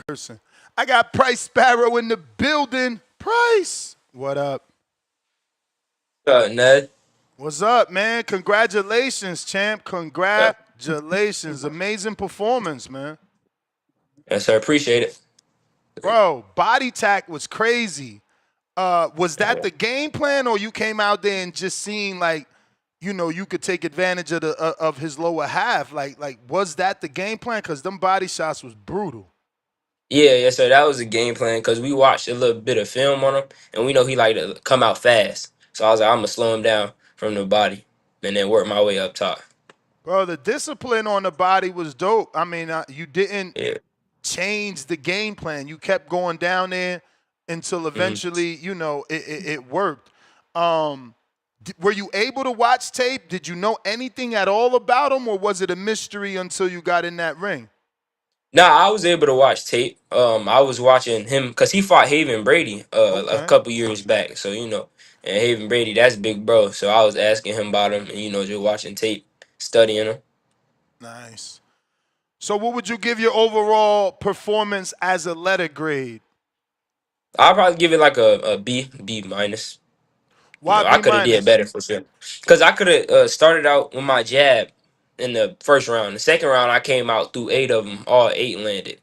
person. I got Pryce Sparrow in the building. Pryce, what up? Ned. What's up, man? Congratulations, champ. Uh, Congratulations. Amazing performance, man. yes, sir. Appreciate it. Bro, body tack was crazy. Was that Yeah. the game plan, or you came out there and just seen like, you could take advantage of of his lower half? Like, was that the game plan? Cause them body shots was brutal. Yeah, yes, sir. That was a game plan because we watched a little bit of film on him, and we know he like to come out fast. So I was like, I'm gonna slow him down from the body, and then work my way up top. Bro, the discipline on the body was dope. I mean, you didn't Yeah. change the game plan. You kept going down there until hmm eventually, it worked. Um, were you able to watch tape? Did you know anything at all about him, or was it a mystery until you got in that ring? Nah, I was able to watch tape. I was watching him because he fought Haven Brady a Okay, couple years back. So and Haven Brady, that's big bro. So I was asking him about him, and just watching tape, studying him. nice. So, what would you give your overall performance as a letter grade? I'll probably give it like a B minus. Why I B could have did minus? better for sure. Because I could have started out with my jab in the first round. The second round, I came out through 8 of them. All 8 landed.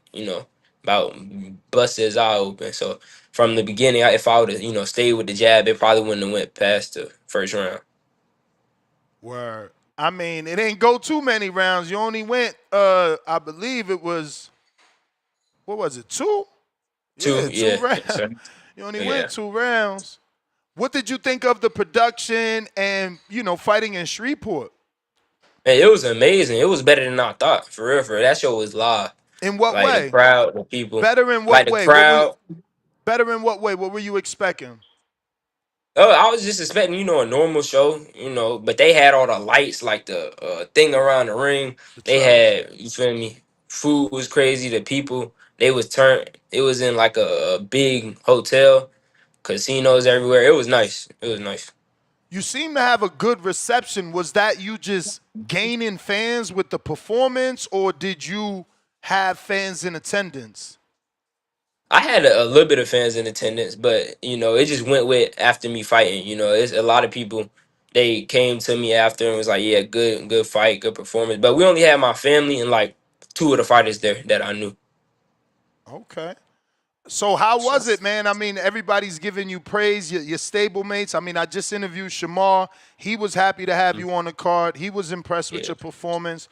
About busted his eye open. So from the beginning, if I would have stayed with the jab, it probably wouldn't have went past the first round. Word. I mean, it ain't go too many rounds. You only went, I believe it was, what was it, two? Two, Yeah, two yeah, rounds. yes, sir. You only Yeah. went 2 rounds. What did you think of the production and, fighting in Shreveport? And it was amazing. It was better than I thought. For real, for real. That show was live. In what Like the way? crowd, the people, Better in like what the way? crowd. Better in what way? What were you expecting? Oh, I was just expecting, a normal show, but they had all the lights, like the thing around the ring. The They trellis. had, you feel me? Food was crazy. The people, they was turned. It was in like a big hotel, casinos everywhere. It was nice. It was nice. You seem to have a good reception. Was that you just gaining fans with the performance, or did you have fans in attendance? I had a little bit of fans in attendance, but it just went with after me fighting. It's a lot of people. They came to me after and was like, "Yeah, good fight, good performance." But we only had my family and like two of the fighters there that I knew. Okay. So how So was it, man? I mean, everybody's giving you praise. Your stablemates. I mean, I just interviewed Shamar. He was happy to have mm, you on the card. He was impressed with yeah, your performance.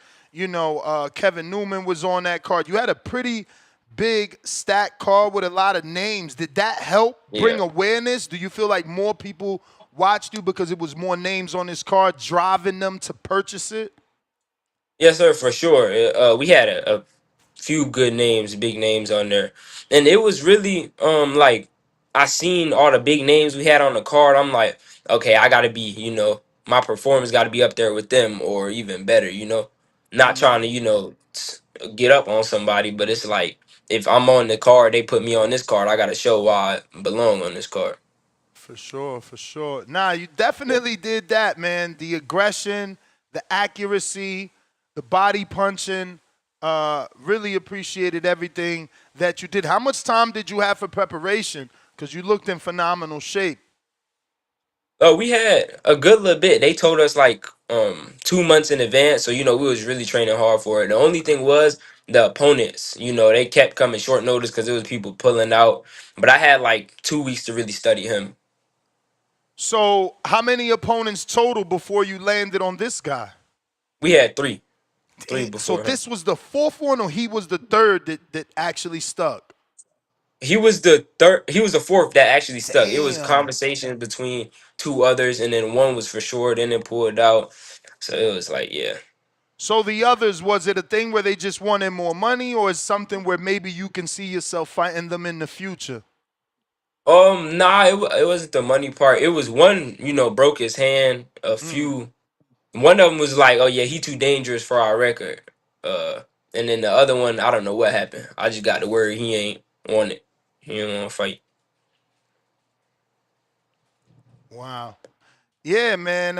Kevin Newman was on that card. You had a pretty big stack card with a lot of names. Did that help bring yeah, awareness? Do you feel like more people watched you because it was more names on this card, driving them to purchase it? yes, sir, for sure. We had a few good names, big names on there, and it was really like I seen all the big names we had on the card. I'm like, okay, I got to be, my performance got to be up there with them or even better. Not trying to get up on somebody, but it's like if I'm on the card, they put me on this card. I got to show why I belong on this card. For sure, for sure. Nah, you definitely did that, man. The aggression, the accuracy, the body punching. Really appreciated everything that you did. How much time did you have for preparation? Because you looked in phenomenal shape. Oh, we had a good little bit. They told us like 2 months in advance, so we was really training hard for it. The only thing was the opponents. They kept coming short notice because there was people pulling out. But I had like 2 weeks to really study him. So, how many opponents total before you landed on this guy? We had three So before him. this was the fourth one, or he was the third that actually stuck? He was the third. He was the fourth that actually stuck. It was Damn. conversations between two others, and then one was for sure. Then it pulled out. So it was like, yeah. So the others, was it a thing where they just wanted more money, or is something where maybe you can see yourself fighting them in the future? Nah, it wasn't the money part. It was one, broke his hand. A Mm. few. One of them was like, "Oh yeah, he too dangerous for our record." Uh, and then the other one, I don't know what happened. I just got the word he ain't want it. He ain't want to fight. Wow. Yeah, man.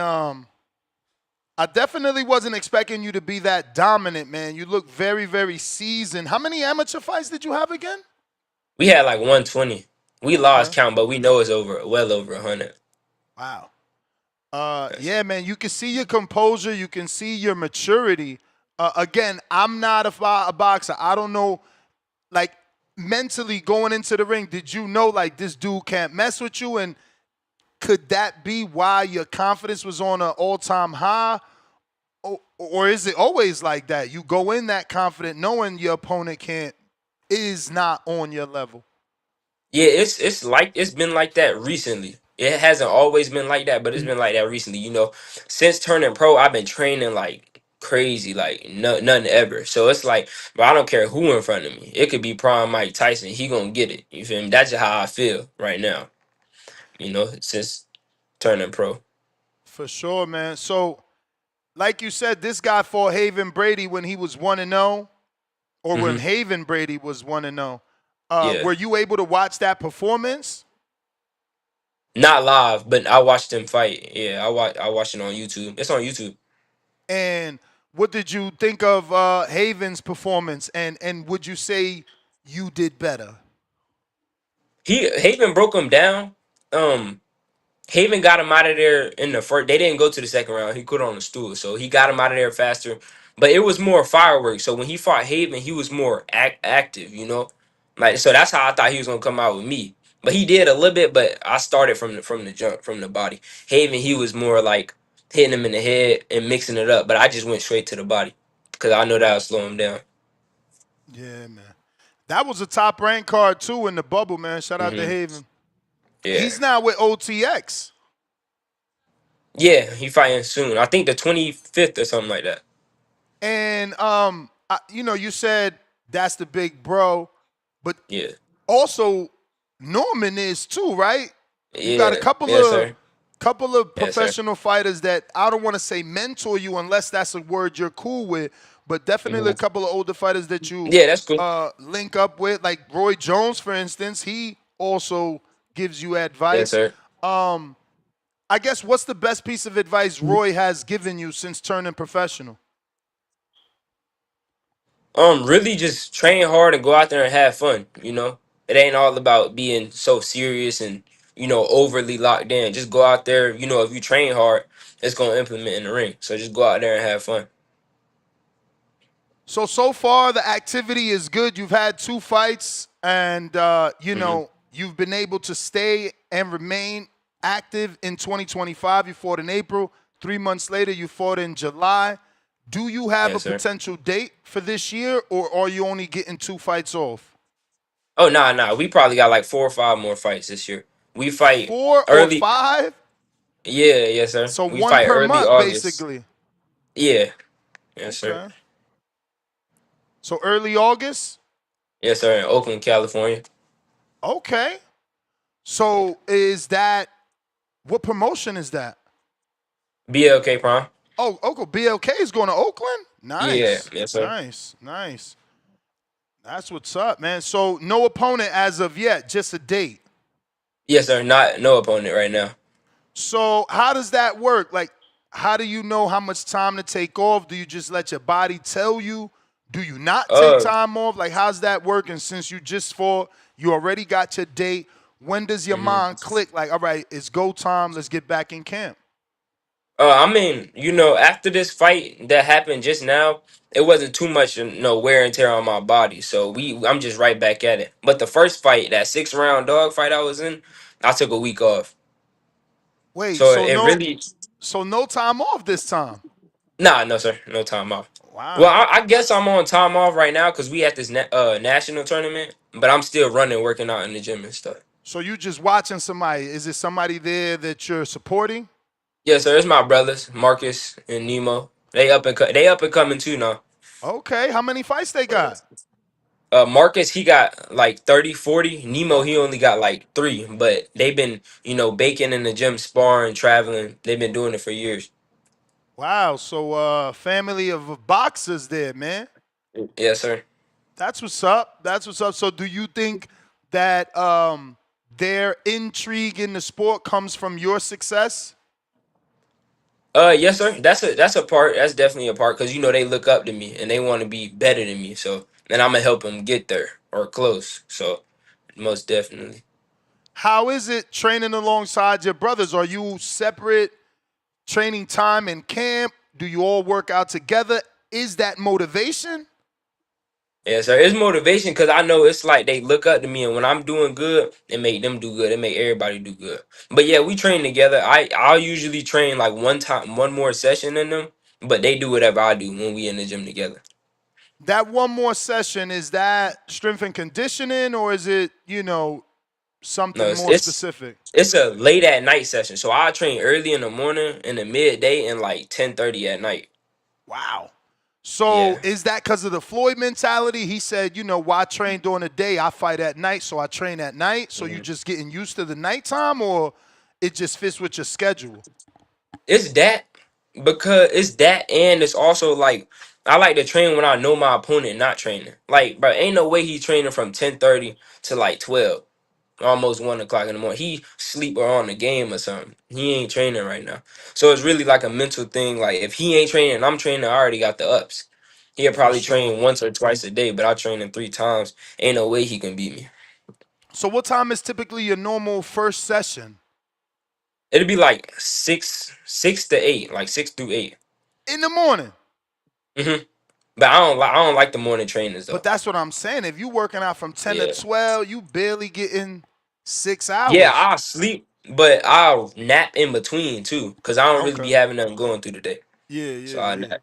I definitely wasn't expecting you to be that dominant, man. You look very, very seasoned. How many amateur fights did you have again? We had like 120. We lost Okay. count, but we know it's over well over 100. Wow. Yes. Yeah, man. You can see your composure. You can see your maturity. Again, I'm not a boxer. I don't know, like, mentally going into the ring, did you know, like, this dude can't mess with you? And could that be why your confidence was on an all-time high? Or is it always like that? You go in that confident knowing your opponent is not on your level. Yeah, it's like it's been like that recently. It hasn't always been like that, but it's been like that recently. Since turning pro, I've been training like crazy, like nothing ever. So it's like, bro, I don't care who in front of me. It could be prime Mike Tyson. He gonna get it. You feel me? That's just how I feel right now. Since turning pro. For sure, man. So, like you said, this guy fought Haven Brady when he was 1-0, or when Hmm. Haven Brady was 1-0. Yeah, Were you able to watch that performance? not live, but I watched him fight. Yeah, I watched it on YouTube. It's on YouTube. And what did you think of Haven's performance? And would you say you did better? He Haven broke him down. Um, Haven got him out of there in the first. They didn't go to the second round. He put on the stool, so he got him out of there faster. But it was more fireworks. So when he fought Haven, he was more active. Like so that's how I thought he was gonna come out with me. But he did a little bit. But I started from the jump from the body. Haven, he was more like hitting him in the head and mixing it up. But I just went straight to the body because I know that would slow him down. Yeah, man. That was a top rank card too in the bubble, man. Shout out to Hmm. Haven. Yeah, He's now with OTX. yeah. He fighting soon. I think the 25th or something like that. And you said that's the big bro, but Yeah, also Norman is too, right? You got a yeah. couple Yes, of sir. Yes, sir. professional fighters that I don't want to say mentor you unless that's a word you're cool with, but definitely a Mhm. couple of older fighters that you Yeah, that's cool. link up with, like Roy Jones, for instance. He also gives you Yes, advice. sir. Um, I guess what's the best piece of advice Roy has given you since turning professional? Really just train hard and go out there and have fun. It ain't all about being so serious and overly locked in. Just go out there. If you train hard, it's gonna implement in the ring. So just go out there and have fun. So far the activity is good. You've had 2 fights, and Hmm. you've been able to stay and remain active in 2025. You fought in April. 3 months later, you fought in July. Do you have a Yes, sir. potential date for this year, or are you only getting 2 fights off? Oh, nah. We probably got like 4 or 5 more fights this year. We fight 4 or early. 5? Yeah, yes, sir. So We one fight per early month, August. basically. Yeah, yes, sir. Okay. So early August. Yes, sir. In Oakland, California. Okay. So is that what promotion is that? BLK Prime. Oh, BLK is going to Oakland? Yeah, Nice. yes, sir. Nice. Nice. That's what's up, man. So no opponent as of yet, just a date. Yes, sir. Not no opponent right now. So how does that work? Like, how do you know how much time to take off? Do you just let your body tell you? Do you not take Uh, time off? Like, how's that working? Since you just fought, you already got your date. When does your mhm. mind click? Like, all right, it's go time. Let's get back in camp. I mean, after this fight that happened just now, it wasn't too much, wear and tear on my body. So I'm just right back at it. But the first fight, that 6 round dog fight I was in, I took a week off. Wait, So so it no, really, so no time off this time. nah, no sir, no time off. Well, Wow. I guess I'm on time off right now because we at this national tournament, but I'm still running, working out in the gym and stuff. So you just watching somebody? Is it somebody there that you're supporting? Yeah, sir. It's my brothers, Marcus and Nemo. They up and coming too now. Okay. How many fights they got? Marcus, he got like 30, 40. Nemo, he Okay. only got like 3. But they've been, baking in the gym, sparring, traveling. They've been doing it for years. Wow. So family of boxers there, man. Yes, sir. That's what's up. That's what's up. So do you think that their intrigue in the sport comes from your success? Yes, sir. That's a part. That's definitely a part because they look up to me and they want to be better than me. So, and I'm gonna help them get there or close. So, most definitely. How is it training alongside your brothers? Are you separate training time in camp? Do you all work out together? Is that motivation? Yeah, sir. It's motivation because I know it's like they look up to me, and when I'm doing good, it make them do good. It make everybody do good. But yeah, we train together. I'll usually train like one time, one more session than them, but they do whatever I do when we in the gym together. That one more session, is that strength and conditioning or is it, No, something it's more it's specific? it's a late at night session. So I train early in the morning, in the midday, and like 10:30 at night. Wow. So Yeah. is that because of the Floyd mentality? He said, why train during the day? I fight at night, so I train at night. So you Mhm. just getting used to the nighttime, or it just fits with your schedule? It's that because it's that, and it's also like I like to train when I know my opponent not training. Like, bro, ain't no way he training from 10:30 to like 12, almost 1 o'clock in the morning. He sleep or on the game or something. He ain't training right now. So it's really like a mental thing. Like if he ain't training and I'm training, I already got the ups. He'll For probably sure. train once or twice a day, but I train him 3 times. Ain't no way he can beat me. So what time is typically your normal first session? It'll be like six to eight, like 6 through 8. In the morning. hmm But I don't like the morning trainers But though. that's what I'm saying. If you working out from 10 to Yeah. 12, you barely getting 6 Yeah, hours. I'll sleep, but I'll nap in between too, cause I don't really be Okay. having nothing going through the day. Yeah, So yeah, I yeah. nap.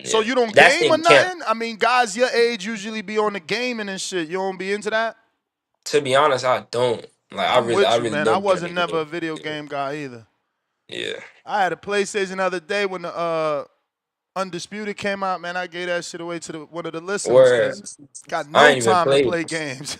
So Yeah, you don't that's game or in camp. nothing? I mean, guys your age usually be on the gaming and shit. You don't be into that? To be honest, I don't. Like I I'm really, I with you, really man. I don't be on the wasn't never game. a video Yeah, game guy either. yeah. I had a PlayStation the other day when the Undisputed came out, man. I gave that shit away to one of the listeners Or because got I no ain't even time to played. play games.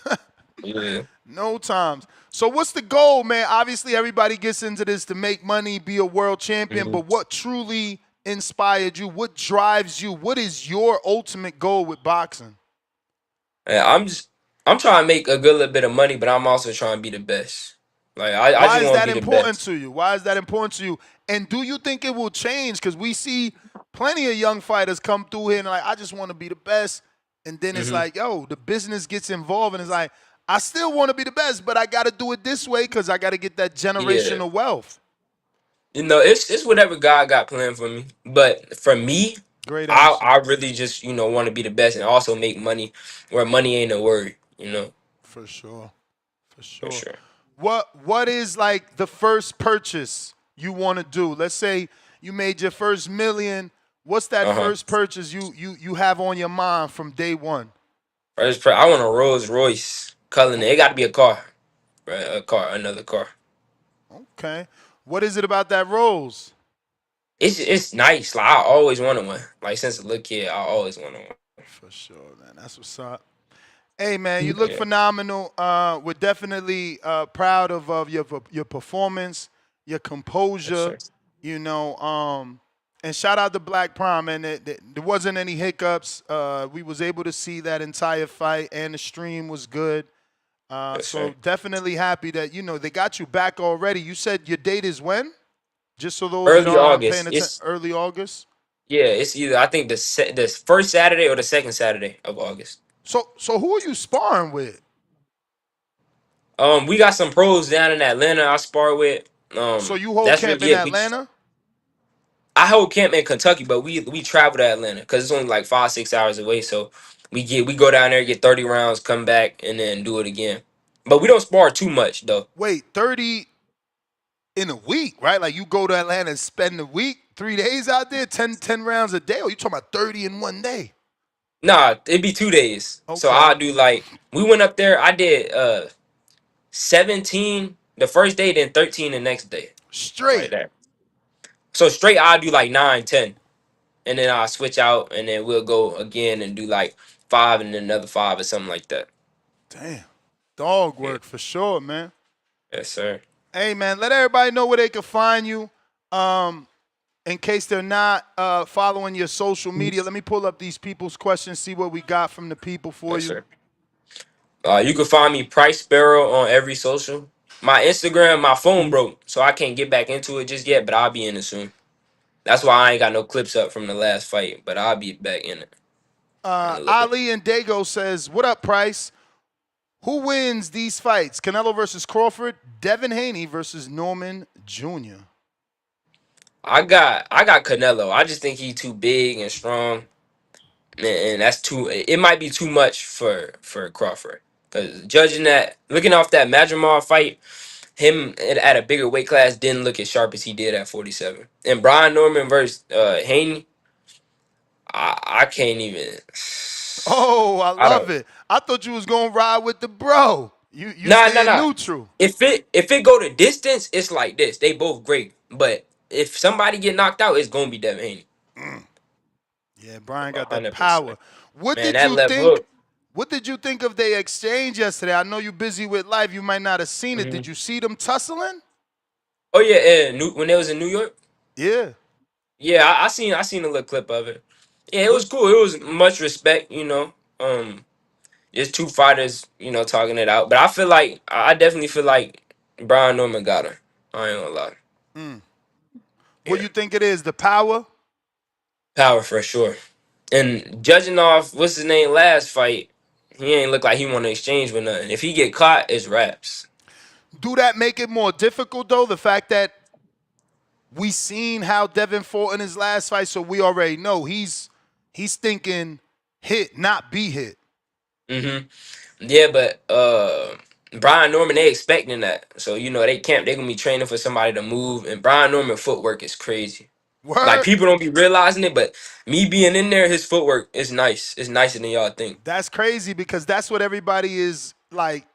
Yeah. No times. So what's the goal, man? Obviously, everybody gets into this to make money, be a world champion, hmm but what truly inspired you? What drives you? What is your ultimate goal with boxing? Yeah, I'm trying to make a good little bit of money, but I'm also trying to be the best. Like I Why just is want to that be the important best. to you? Why is that important to you? And do you think it will change? Because we see plenty of young fighters come through here and like, I just want to be the best. And then it's hmm like, yo, the business gets involved and it's like, I still want to be the best, but I got to do it this way because I got to get that Yeah. generational wealth. It's whatever God got planned for me. But for me, Great I answer. I really just want to be the best and also make money where money ain't a worry. For sure. For For sure. sure. What is like the first purchase you want to do? Let's say you made your first million. What's that Uh huh. first purchase you have on your mind from day one? I want a Rolls Royce Cullinan. It got to be a car, right? A car, another car. Okay. What is it about that Rolls? It's nice. Like I always wanted one. Like since a little kid, I always wanted one. For sure, man. That's what's up. Hey, man, you look Yeah. phenomenal. We're definitely proud of your performance, your Yes, composure, sir. you know. And shout out to Black Prime, man. There wasn't any hiccups. We was able to see that entire fight, and the stream was good. Yes, So sir. definitely happy that they got you back already. You said your date is when? Just so those that Early aren't paying August. attention, It's early August. Yeah. It's either I think the first Saturday or the second Saturday of August. So who are you sparring with? We got some pros down in Atlanta. I spar with. So you hold That's camp really in it. Atlanta? I hold camp in Kentucky, but we travel to Atlanta because it's only like 5-6 hours away. So we go down there, get 30 rounds, come back, and then do it again. But we don't spar too much though. Wait, 30 in a week, right? Like you go to Atlanta and spend the week, 3 days out there, ten rounds a day, or you talking about 30 in one day? Nah, it'd be 2 days. So Okay. I'll do like we went up there. I did 17 the first day, then 13 the next day, like Straight. that. So straight, I'll do like 9, 10, and then I'll switch out, and then we'll go again and do like 5 and then another 5 or something like that. Damn. Dog Yeah, work for sure, man. yes, sir. Hey, man, let everybody know where they can find you. Um, in case they're not following your social media, let me pull up these people's questions, see what we got from the people for Yes, you. sir. You can find me Pryce Sparrow on every social. My Instagram, my phone broke, so I can't get back into it just yet, but I'll be in it soon. That's why I ain't got no clips up from the last fight, but I'll be back in a little bit. Ali and Dago says, "What up, Pryce? Who wins these fights? Canelo versus Crawford, Devin Haney versus Norman Jr." I got Canelo. I just think he's too big and strong, and that's too. It might be too much for Crawford. Cause judging that, looking off that Madrimar fight, him at a bigger weight class didn't look as sharp as he did at 47. And Brian Norman versus Haney, I can't even. Oh, I I love don't. it. I thought you was gonna ride with the bro. You Nah, nah, staying nah. neutral. If it go to distance, it's like this. They both great, but if somebody get knocked out, it's gonna be Devin Haney. Yeah, Brian got that 100%. power. What Man, did that you left think? hook. What did you think of their exchange yesterday? I know you're busy with life. You might not have seen it. Did Mhm. you see them tussling? Oh yeah, when they was in New York. Yeah. Yeah, I seen a little clip of it. Yeah, it What was cool. It was much respect, It's two fighters, talking it out. But I definitely feel like Brian Norman got her. I ain't gonna lie. what Yeah. you think it is? The power? Power for sure. And judging off what's his name last fight, he ain't look like he want to exchange with nothing. If he get caught, it's raps. Do that make it more difficult though? The fact that we seen how Devin fought in his last fight, so we already know he's thinking hit, not be hit. hmm Yeah, but Brian Norman, they expecting that. So they gonna be training for somebody to move, and Brian Norman footwork is crazy. Like Word? people don't be realizing it, but me being in there, his footwork is nice. It's nicer than y'all think. That's crazy because that's what everybody is like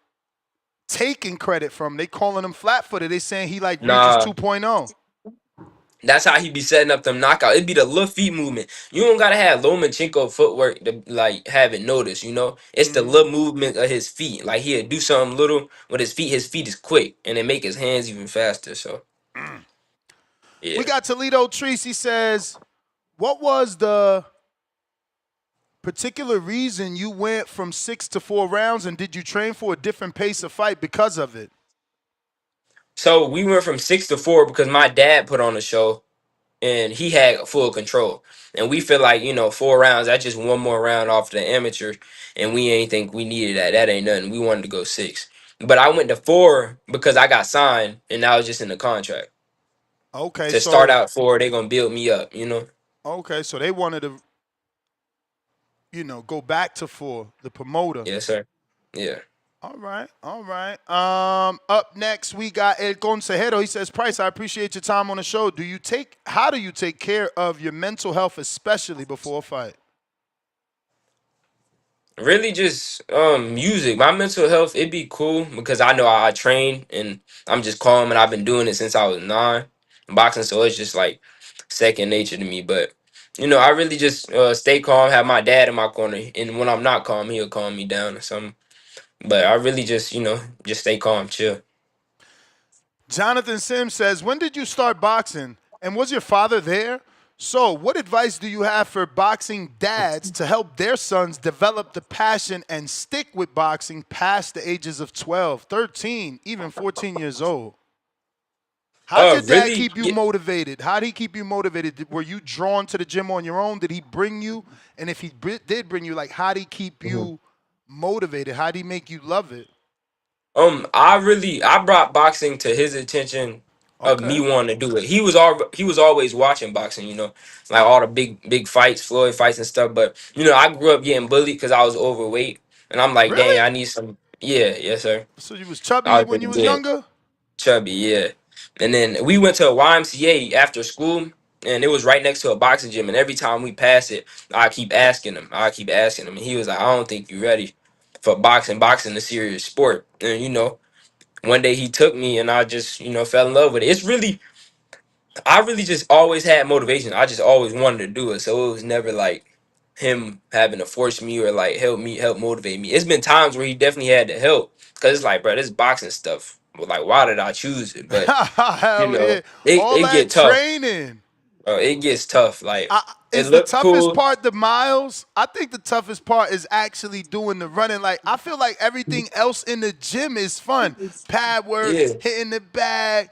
taking credit from. They calling him flat-footed. They saying he like reaches Nah, 2.0. that's how he be setting up them knockout. It be the little feet movement. You don't gotta have Lomachenko footwork to like have it noticed. It's the little movement of his feet. Like he'll do something little with his feet. His feet is quick, and it make his hands even faster. So We yeah. got Toledo Treese. He says, what was the particular reason you went from 6 to 4 rounds, and did you train for a different pace of fight because of it? So we went from 6 to 4 because my dad put on a show and he had full control. And we feel like, 4 rounds, that's just one more round off the amateur. And we ain't think we needed that. That ain't nothing. We wanted to go 6. But I went to 4 because I got signed and I was just in the contract. Okay, To start so out 4, they gonna build me up. okay, so they wanted to, go back to 4, the promoter. Yes, sir. Yeah. All right, all right. Up next we got El Consejero. He says, Price, I appreciate your time on the show. How do you take care of your mental health, especially before a fight? Really just music. My mental health, it'd be cool because I know I train and I'm just calm and I've been doing it since I was 9 boxing, so it's just like second nature to me. But I really just stay calm, have my dad in my corner, and when I'm not calm, he'll calm me down or something. But I really just just stay calm, chill. Jonathan Sims says, when did you start boxing? And was your father there? So, what advice do you have for boxing dads to help their sons develop the passion and stick with boxing past the ages of 12, 13, even 14 years old? How'd your dad Really, keep you motivated? How'd he keep you motivated? Were you drawn to the gym on your own? Did he bring you? And if he did bring you, like, how'd he keep you motivated? How'd he make you love it? I brought boxing to his attention of me Okay. wanting to do it. He was always watching boxing, like all the big fights, Floyd fights and stuff. But I grew up getting bullied because I was overweight, and I'm like, dang, Really? I need some. Yeah, yes, sir. So you was I chubby was when you really was big, younger? chubby, yeah. And then we went to a YMCA after school, and it was right next to a boxing gym. And every time we pass it, I keep asking him, and he was like, I don't think you're ready for boxing. Boxing a serious sport, and one day he took me and I just, fell in love with it. I really just always had motivation. I just always wanted to do it. So it was never like him having to force me or like help motivate me. It's been times where he definitely had to help because it's like, bro, this boxing stuff. But like, why did I choose it? But Hell yeah. it, All it that get tough. training. It gets tough. Like it Is the looked toughest cool. part the miles? I think the toughest part is actually doing the running. Like I feel like everything else in the gym is fun. Pad work, Yeah. hitting the bag,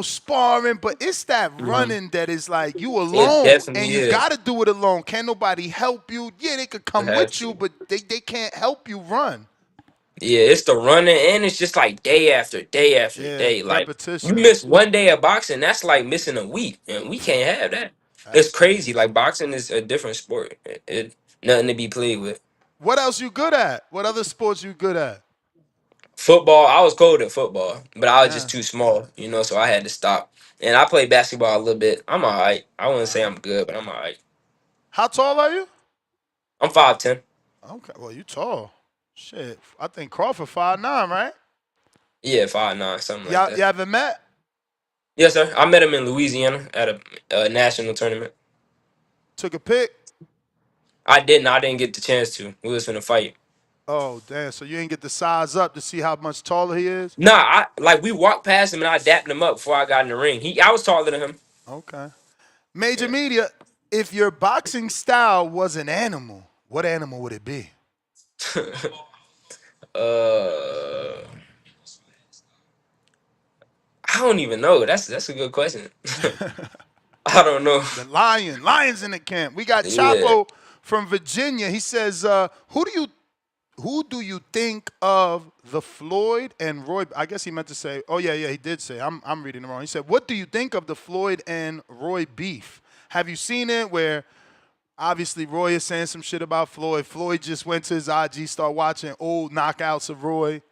sparring, but it's that Hmm. running that is like you It alone and definitely you is. gotta do it alone. Can't nobody help you. Yeah, they could You come have with you, to. but they can't help you run. Yeah, it's the running, and it's just like day after day after Yeah, day. Like you repetition. miss one day of boxing, that's like missing a week, and we can't have that. It's That's crazy. crazy. Like boxing is a different sport. It nothing to be played with. What else you good at? What other sports you good at? Football, I was cold at football, but I was just Yeah. too small, so I had to stop. And I played basketball a little bit. I'm alright. I wouldn't say Uh-huh. I'm good, but I'm alright. How tall are you? I'm 5'10". Okay, well you tall. Shit, I think Crawford 5'9", right? Yeah, 5'9", something like Y'all, that. you haven't met? Yes, sir. I met him in Louisiana at a national tournament. Took a pic? I didn't. I didn't get the chance to. We was in a fight. Oh, damn. So you ain't get the size up to see how much taller he is? Nah, we walked past him and I dapped him up before I got in the ring. I was taller than him. Okay. Major Yeah. media, if your boxing style was an animal, what animal would it be? uh, I don't even know. That's a good question. I don't know. The lion. Lions in the camp. We got Yeah. Chapo from Virginia. He says, who do you think of the Floyd and Roy? I guess he meant to say. Oh yeah, he did say. I'm reading it wrong. He said, "What do you think of the Floyd and Roy beef? Have you seen it? Where obviously Roy is saying some shit about Floyd. Floyd just went to his IG, start watching old knockouts of Roy.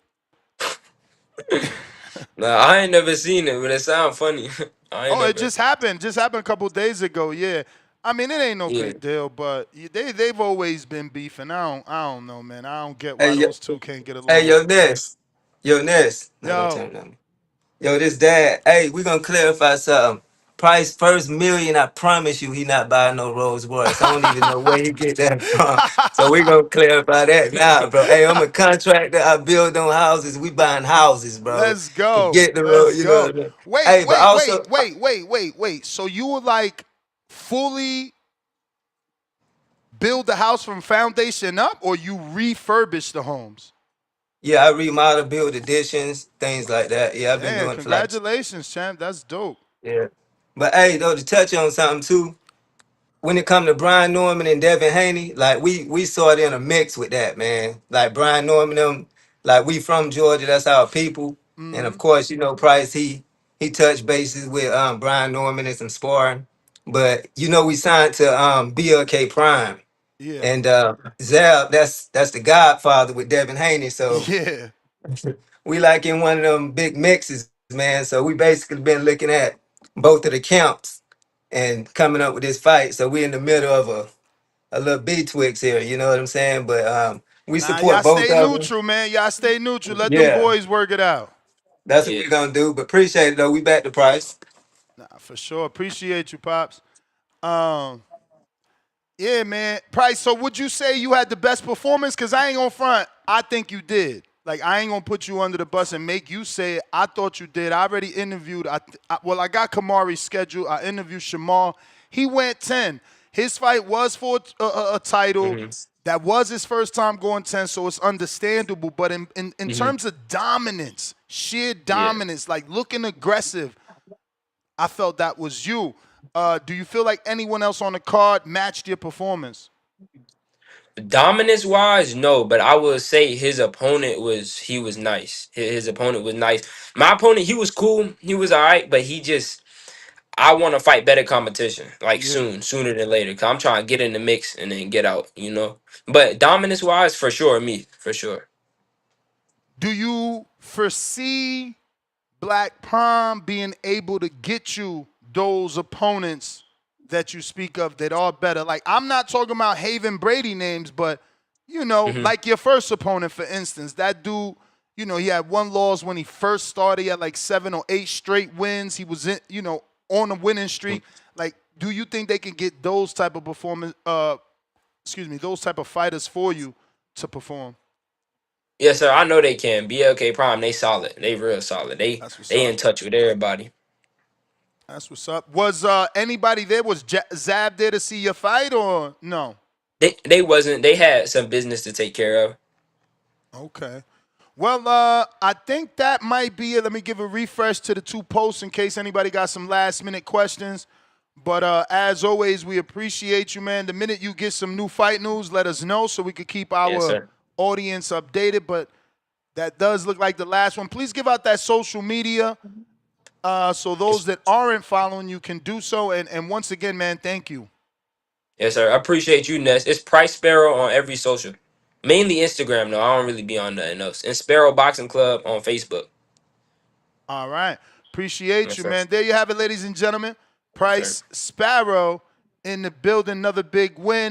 Nah, I ain't never seen it, but it sounds funny. I ain't Oh, it never. just happened. Just happened a couple days ago. Yeah." I mean, it ain't no Yeah. big deal, but they've always been beefing. I don't know, man. I don't get Hey, why yo, those two can't get hey, along. yo, Ness. Yo, Ness. Not gonna Yo, turn it on. Yo, this dad. Hey, we gonna clarify something. Price first million. I promise you, he not buying no Rolls Royce. I don't even know where he get that from. So we gonna clarify that now, bro. Hey, I'm a contractor. I build on houses. We buying houses, bro. let's go. Forget the road. Let's You know go. what I mean? Wait, Hey, but wait, wait, also, wait, wait, wait, wait. So you would like fully build the house from foundation up, or you refurbish the homes? yeah, I remodel, build additions, things like that. Yeah, I've been Damn, doing it for like, congratulations, champ. That's dope. yeah. But hey, though, to touch on something too. When it come to Brian Norman and Devin Haney, like we saw it in a mix with that, man. Like Brian Norman, them, like we from Georgia, that's our people. And of course, Price, he touched bases with Brian Norman and some sparring. But we signed to BLK Prime. Yeah. And Zab, that's the godfather with Devin Haney. So Yeah. we like in one of them big mixes, man. So we basically been looking at both of the camps and coming up with this fight. So we in the middle of a little betwixt here, you know what I'm saying? But we Nah, y'all support both stay of them. neutral, man. Y'all stay neutral. Let them Yeah, boys work it out. that's what Yeah. we gonna do. But appreciate it though. We back to Price. Nah, for sure. Appreciate you, pops. Um, Yeah, man. Price, so would you say you had the best performance? Because I ain't gonna front. I think you did. Like, I ain't gonna put you under the bus and make you say it. I thought you did. I already interviewed. I got Kamari's schedule. I interviewed Shamar. He went 10. His fight was for a title. Hmm. That was his first time going 10, so it's understandable. But in Hmm. terms of dominance, sheer Yeah. dominance, like looking aggressive, I felt that was you. Do you feel like anyone else on the card matched your performance? Dominance wise, no, but I would say his opponent was nice. His opponent was nice. My opponent, he was cool. He was all right, but I want to fight better competition, like Yeah. sooner than later. Cause I'm trying to get in the mix and then get out. But dominance wise, for sure, me for sure. Do you foresee Black Prime being able to get you those opponents that you speak of that are better? Like, I'm not talking about Haven Brady names, but, Hmm. like your first opponent, for instance, that dude, he had one loss when he first started. He had like 7 or 8 straight wins. He was on a winning streak. Like, do you think they can get those type of those type of fighters for you to perform? Yes, sir. I know they can. BLK Prime, they solid. They real solid. They That's what's they up. in touch with everybody. That's what's up. Was anybody there? Was Zab there to see your fight or no? They wasn't. They had some business to take care of. Okay. Well, I think that might be it. Let me give a refresh to the two posts in case anybody got some last minute questions. But as always, we appreciate you, man. The minute you get some new fight news, let us know so we could keep Yes, our sir. audience updated. But that does look like the last one. Please give out that social media so those that aren't following you can do so. And once again, man, thank you. Yes, sir. I appreciate you, Ness. It's Pryce Sparrow on every social. Mainly Instagram, though. I don't really be on nothing else. And Sparrow Boxing Club on Facebook. All right. Appreciate Yes, you, sir. man. There you have it, ladies and gentlemen. Yes, sir. Pryce Sparrow in the building, another big win.